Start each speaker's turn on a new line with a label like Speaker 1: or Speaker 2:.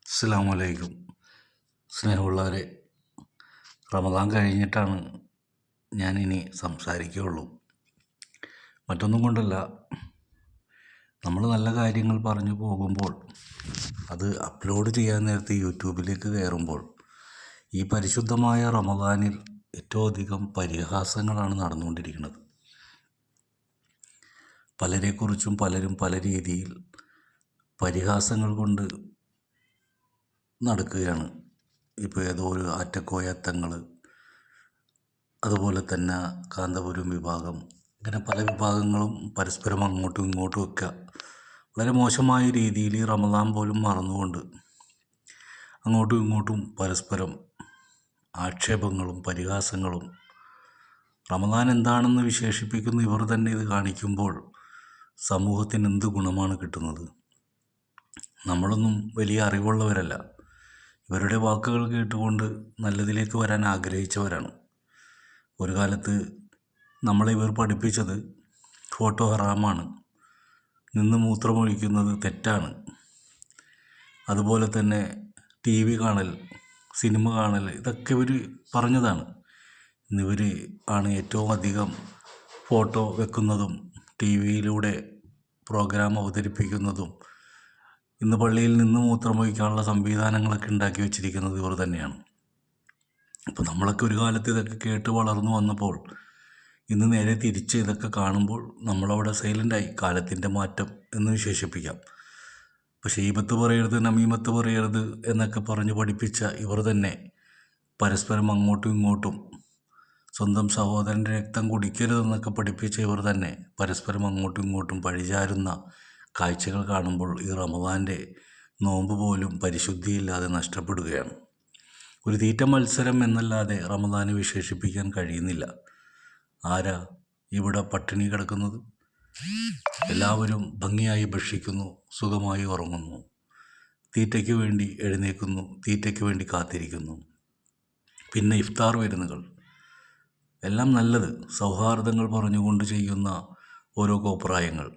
Speaker 1: അസ്സലാമു അലൈക്കും. സ്നേഹമുള്ളവരെ, റമദാൻ കഴിഞ്ഞിട്ടാണ് ഞാനിനി സംസാരിക്കുകയുള്ളൂ. മറ്റൊന്നും കൊണ്ടല്ല, നമ്മൾ നല്ല കാര്യങ്ങൾ പറഞ്ഞു പോകുമ്പോൾ അത് അപ്ലോഡ് ചെയ്യാൻ നേരത്തെ യൂട്യൂബിലേക്ക് കയറുമ്പോൾ ഈ പരിശുദ്ധമായ റമദാനിൽ ഏറ്റവും അധികം പരിഹാസങ്ങളാണ് നടന്നുകൊണ്ടിരിക്കുന്നത്. പലരെക്കുറിച്ചും പലരും പല രീതിയിൽ പരിഹാസങ്ങൾ കൊണ്ട് നടക്കുകയാണ്. ഇപ്പോൾ ഏതോ ഒരു ആറ്റക്കോയത്തങ്ങൾ, അതുപോലെ തന്നെ കാന്തപുരം വിഭാഗം, ഇങ്ങനെ പല വിഭാഗങ്ങളും പരസ്പരം അങ്ങോട്ടും ഇങ്ങോട്ടും ഒക്കെ വളരെ മോശമായ രീതിയിൽ ഈ റമദാൻ പോലും മറന്നുകൊണ്ട് അങ്ങോട്ടും ഇങ്ങോട്ടും പരസ്പരം ആക്ഷേപങ്ങളും പരിഹാസങ്ങളും. റമദാൻ എന്താണെന്ന് വിശേഷിപ്പിക്കുന്ന ഇവർ തന്നെ ഇത് കാണിക്കുമ്പോൾ സമൂഹത്തിന് എന്ത് ഗുണമാണ് കിട്ടുന്നത്? നമ്മളൊന്നും വലിയ അറിവുള്ളവരല്ല. ഇവരുടെ വാക്കുകൾ കേട്ടുകൊണ്ട് നല്ലതിലേക്ക് വരാൻ ആഗ്രഹിച്ചവരാണ്. ഒരു കാലത്ത് നമ്മളെ ഇവർ പഠിപ്പിച്ചത് ഫോട്ടോ ഹറാമാണ്, നിന്ന് മൂത്രമൊഴിക്കുന്നത് തെറ്റാണ്, അതുപോലെ തന്നെ TV കാണൽ, സിനിമ കാണൽ, ഇതൊക്കെ ഇവർ പറഞ്ഞതാണ്. ഇന്നിവർ ആണ് ഏറ്റവും അധികം ഫോട്ടോ വെക്കുന്നതും TV-യിലൂടെ പ്രോഗ്രാം അവതരിപ്പിക്കുന്നതും ഇന്ന് പള്ളിയിൽ നിന്ന് മൂത്രമൊഴിക്കാനുള്ള സംവിധാനങ്ങളൊക്കെ ഉണ്ടാക്കി വെച്ചിരിക്കുന്നത് ഇവർ തന്നെയാണ്. അപ്പോൾ നമ്മളൊക്കെ ഒരു കാലത്ത് ഇതൊക്കെ കേട്ട് വളർന്നു വന്നപ്പോൾ ഇന്ന് നേരെ തിരിച്ച് ഇതൊക്കെ കാണുമ്പോൾ നമ്മളവിടെ സൈലൻ്റായി. കാലത്തിൻ്റെ മാറ്റം എന്ന് വിശേഷിപ്പിക്കാം. പക്ഷേ ഈബത്ത് പറയരുത്, നമീമത്ത് പറയരുത് എന്നൊക്കെ പറഞ്ഞ് പഠിപ്പിച്ച ഇവർ തന്നെ പരസ്പരം അങ്ങോട്ടും ഇങ്ങോട്ടും, സ്വന്തം സഹോദരൻ്റെ രക്തം കുടിക്കരുതെന്നൊക്കെ പഠിപ്പിച്ച ഇവർ തന്നെ പരസ്പരം അങ്ങോട്ടും ഇങ്ങോട്ടും പഴിചാരുന്ന കാഴ്ചകൾ കാണുമ്പോൾ ഈ റമദാൻ്റെ നോമ്പ് പോലും പരിശുദ്ധിയില്ലാതെ നഷ്ടപ്പെടുകയാണ്. ഒരു തീറ്റ മത്സരം എന്നല്ലാതെ റമദാനെ വിശേഷിപ്പിക്കാൻ കഴിയുന്നില്ല. ആരാ ഇവിടെ പട്ടിണി കിടക്കുന്നത്? എല്ലാവരും ഭംഗിയായി ഭക്ഷിക്കുന്നു, സുഖമായി ഉറങ്ങുന്നു, തീറ്റയ്ക്ക് വേണ്ടി എഴുന്നേൽക്കുന്നു, തീറ്റയ്ക്ക് വേണ്ടി കാത്തിരിക്കുന്നു. പിന്നെ ഇഫ്താർ വിരുന്നുകൾ, എല്ലാം നല്ലത്, സൗഹാർദ്ദങ്ങൾ പറഞ്ഞുകൊണ്ട് ചെയ്യുന്ന ഓരോ കോപ്രായങ്ങൾ.